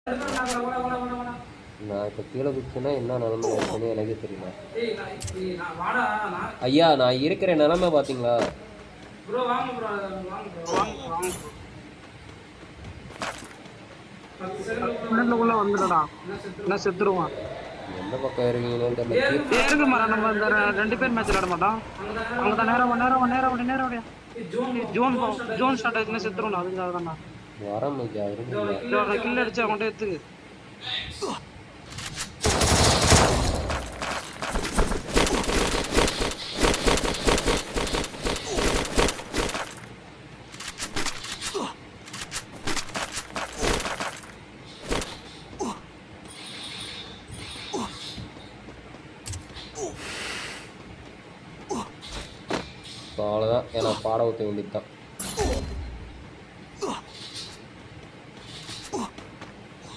நான் இப்போ கீழே குதிச்சுன்னா என்ன நிலமை இருக்குன்னு எனக்கே தெரியல. ஐயா நான் இருக்கிற நிலமை பார்த்தீங்களா? உள்ள வந்துடா, என்ன செத்துருவான். எந்த பக்கம் இருக்கீங்கன்னு தெரியல. இருக்கு மரம், நம்ம இந்த 2 பேர் மேட்ச் விளையாட மாட்டோம். அங்கதான் நேரம் ஜோன் ஸ்டார்ட் ஆயிடுச்சுன்னா செத்துருவோம். அதுக்காக தான் வரம் கில் அடிச்சு அவன்கிட்ட எடுத்துக்கு. அவ்வளோதான், ஏன்னா பாட ஊற்ற வேண்டியது தான்.